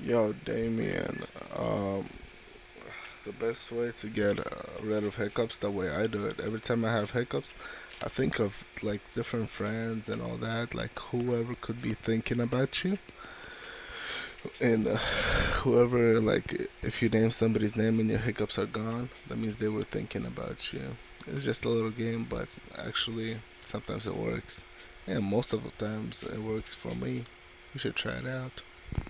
Yo, Damien, um, the best way to get rid of hiccups, the way I do it, every time I have hiccups, I think of like different friends and all that, like whoever could be thinking about you, and whoever, like, if you name somebody's name and your hiccups are gone, that means they were thinking about you. It's just a little game, but actually, sometimes it works, and most of the times it works for me. You should try it out.